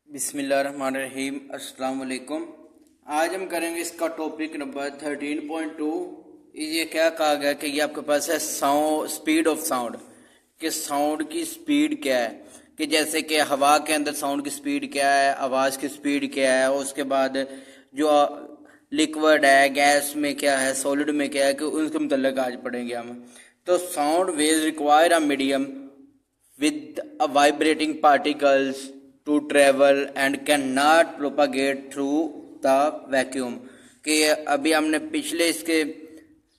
बिस्मिल्लाहिर्रहमानिर्रहीम। अस्सलाम वालेकुम। आज हम करेंगे इसका टॉपिक नंबर 13.2। ये क्या कहा गया कि ये आपके पास है साउंड, स्पीड ऑफ साउंड, कि साउंड की स्पीड क्या है, कि जैसे कि हवा के अंदर साउंड की स्पीड क्या है, आवाज़ की स्पीड क्या है, और उसके बाद जो लिक्विड है, गैस में क्या है, सॉलिड में क्या है, कि उसके मतलब आज पढ़ेंगे हम। तो sound waves require a medium with a vibrating particles to travel and cannot propagate through the vacuum। कि अभी हमने पिछले इसके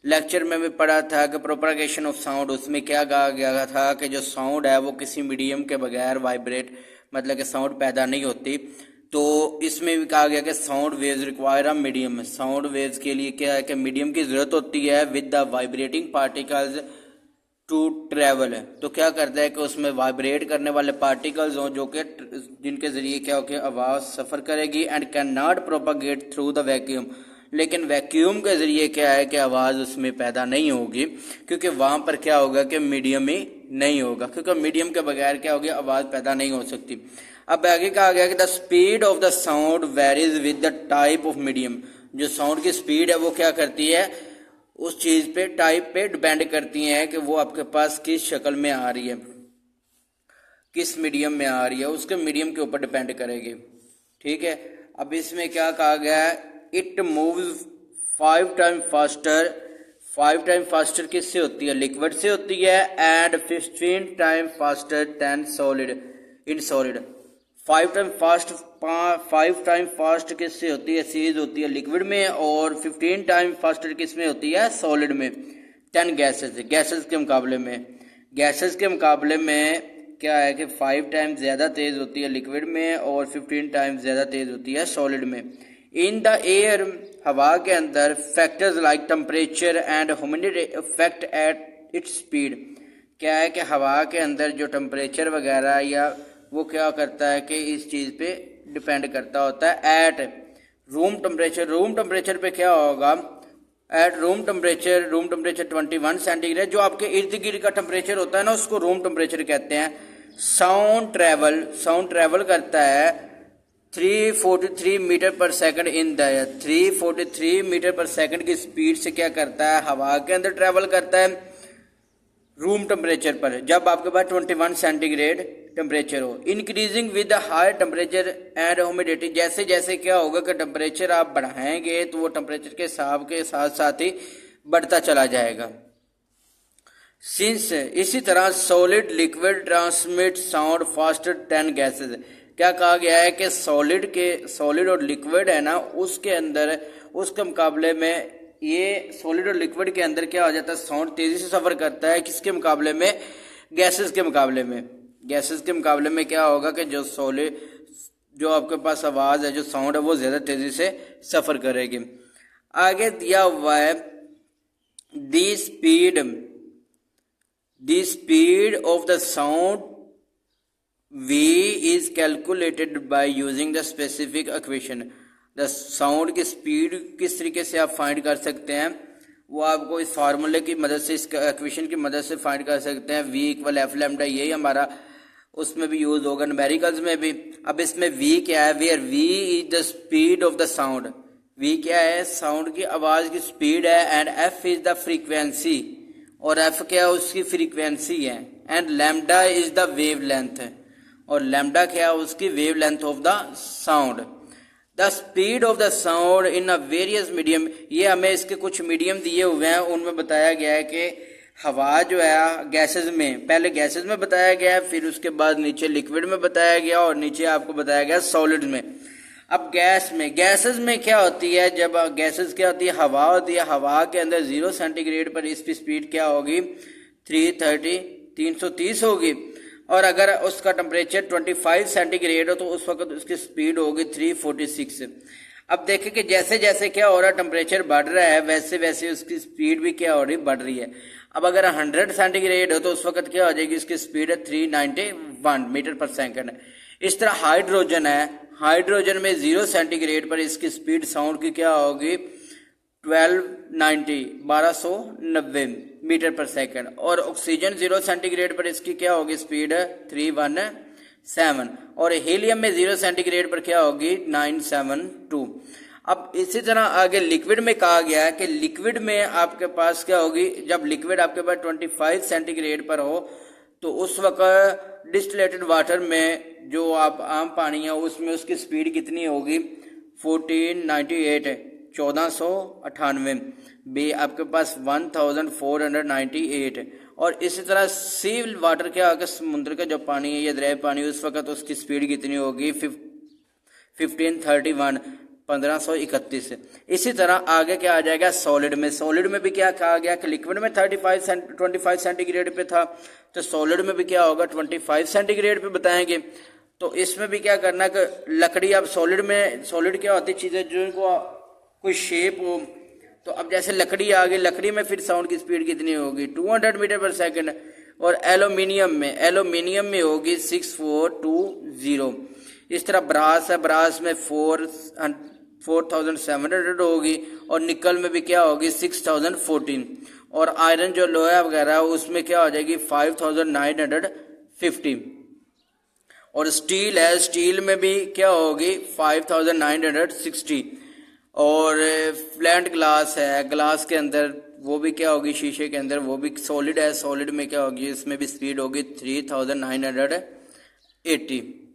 लेक्चर में भी पढ़ा था कि प्रोपगेशन ऑफ साउंड, उसमें क्या कहा गया था कि जो साउंड है वो किसी मीडियम के बगैर वाइब्रेट, मतलब कि साउंड पैदा नहीं होती। तो इसमें भी कहा गया कि sound waves require a medium, sound waves के लिए क्या है कि मीडियम की जरूरत होती है with the vibrating particles to travel है। तो क्या करता है कि उसमें वाइब्रेट करने वाले पार्टिकल्स हों जो कि जिनके जरिए क्या हो कि आवाज़ सफ़र करेगी and can not propagate through the vacuum. लेकिन वैक्यूम के जरिए क्या है कि आवाज़ उसमें पैदा नहीं होगी, क्योंकि वहाँ पर क्या होगा कि मीडियम ही नहीं होगा, क्योंकि मीडियम के बगैर क्या होगी, आवाज़ पैदा नहीं हो सकती। अब आगे कहा गया कि the speed of the sound varies with the type of medium. जो साउंड की स्पीड है वो क्या करती है, उस चीज़ पे, टाइप पे डिपेंड करती हैं कि वो आपके पास किस शक्ल में आ रही है, किस मीडियम में आ रही है, उसके मीडियम के ऊपर डिपेंड करेगी। ठीक है। अब इसमें क्या कहा गया है, it moves 5 time faster. 5 time faster किससे होती है, लिक्विड से होती है, and 15 time faster than solid in solid. 5 time fast किससे होती है, सीरीज होती है लिक्विड में, और 15 टाइम फास्टर किस में होती है, सॉलिड में। 10 गैसेस, गैसेस के मुकाबले में, गैसेस के मुकाबले में क्या है कि 5 टाइम ज़्यादा तेज़ होती है लिक्विड में, और 15 टाइम ज़्यादा तेज़ होती है सॉलिड में। इन द एयर, हवा के अंदर, factors like temperature and humidity affect at its speed. क्या है कि हवा के अंदर जो टेम्परेचर वगैरह या वो क्या करता है कि इस चीज़ पे डिपेंड करता होता है। At room temperature, room temperature पे क्या होगा, एट रूम टेम्परेचर 21 सेंटीग्रेड, जो आपके इर्द गिर्द का टेम्परेचर होता है ना, उसको रूम टेम्परेचर कहते हैं। साउंड ट्रेवल करता है 343 metre per second in the air. 343 metre per second की स्पीड से क्या करता है, हवा के अंदर ट्रेवल करता है रूम टेम्परेचर पर, जब आपके पास 21 सेंटीग्रेड टेम्परेचर हो। Increasing with high temperature and humidity, जैसे जैसे क्या होगा कि टेम्परेचर आप बढ़ाएंगे तो वो टेम्परेचर के हिसाब के साथ साथ ही बढ़ता चला जाएगा। सिंस, इसी तरह solid liquid transmit sound faster than gases. क्या कहा गया है कि सॉलिड और लिक्विड है ना, उसके अंदर, उसके मुकाबले में, ये सॉलिड और लिक्विड के अंदर क्या हो जाता है, साउंड तेजी से सफर करता है, किसके मुकाबले में, गैसेस के मुकाबले में। गैसेस के मुकाबले में क्या होगा कि जो सॉलिड, जो आपके पास आवाज़ है, जो साउंड है, वो ज़्यादा तेज़ी से सफ़र करेगी। आगे दिया हुआ है the speed of the sound v is calculated by using the specific equation. The sound की स्पीड किस तरीके से आप फाइंड कर सकते हैं, वो आपको इस फार्मूले की मदद से, इस इक्वेशन की मदद से फाइंड कर सकते हैं। v इक्वल एफ लैम्डा, यही हमारा उसमें भी यूज होगा, न्यूमेरिकल्स में भी। अब इसमें v क्या है, where v is the speed of the sound. v क्या है, साउंड की, आवाज़ की स्पीड है, and f is the frequency, और f क्या है, उसकी फ्रीक्वेंसी है, and lambda is the wavelength है, और लैम्डा क्या है, उसकी wavelength of the sound. The speed of the sound in a various medium, ये हमें इसके कुछ मीडियम दिए हुए हैं, उनमें बताया गया है कि हवा जो है गैसेस में, पहले गैसेस में बताया गया है, फिर उसके बाद नीचे लिक्विड में बताया गया, और नीचे आपको बताया गया सॉलिड में। अब गैसेस में क्या होती है, जब गैसेस क्या होती है, हवा होती है, हवा के अंदर 0 सेंटीग्रेड पर इसकी स्पीड क्या होगी, 330 होगी, और अगर उसका टेम्परेचर 25 सेंटीग्रेड हो तो उस वक्त उसकी स्पीड होगी 346। अब देखें कि जैसे जैसे क्या हो रहा है, टेम्परेचर बढ़ रहा है, वैसे वैसे उसकी स्पीड भी क्या हो रही, बढ़ रही है। अब अगर 100 सेंटीग्रेड हो तो उस वक्त क्या हो जाएगी, उसकी स्पीड है 391 मीटर पर सेकंड। इस तरह हाइड्रोजन है, हाइड्रोजन में 0 सेंटीग्रेड पर इसकी स्पीड साउंड की क्या होगी, 1290 मीटर पर सेकंड, और ऑक्सीजन 0 सेंटीग्रेड पर इसकी क्या होगी स्पीड, 317 7 और हीलियम में 0 सेंटीग्रेड पर क्या होगी 972। अब इसी तरह आगे लिक्विड में कहा गया है कि लिक्विड में आपके पास क्या होगी, जब लिक्विड आपके पास 25 सेंटीग्रेड पर हो तो उस वक्त डिस्टिलेटेड वाटर में जो आप आम पानी है उसमें उसकी स्पीड कितनी होगी 1498 1498 बी आपके पास 1498। और इसी तरह सी वाटर क्या होगा, समुद्र का जो पानी है या दरिया पानी उस वक्त उसकी स्पीड कितनी होगी 1531 1531। इसी तरह आगे क्या आ जाएगा सॉलिड में। सॉलिड में भी क्या कहा गया कि लिक्विड में 25 सेंटीग्रेड पे था, तो सॉलिड में भी क्या होगा 25 सेंटीग्रेड पे बताएंगे। तो इसमें भी क्या करना कि लकड़ी, अब सॉलिड में, सॉलिड क्या होती है चीजें जिनको कोई शेप हो, तो अब जैसे लकड़ी आ गई, लकड़ी में फिर साउंड की स्पीड कितनी होगी 200 मीटर पर सेकंड। और एल्यूमिनियम में होगी 6420। इस तरह ब्रास है, ब्रास में 4700 होगी और निकल में भी क्या होगी 6014। और आयरन जो लोहा वगैरह है उसमें क्या हो जाएगी 5950। और स्टील है, स्टील में भी क्या होगी 5960। और फ्लैट ग्लास है, ग्लास के अंदर वो भी क्या होगी शीशे के अंदर, वो भी सॉलिड है, सॉलिड में क्या होगी इसमें भी स्पीड होगी 3980।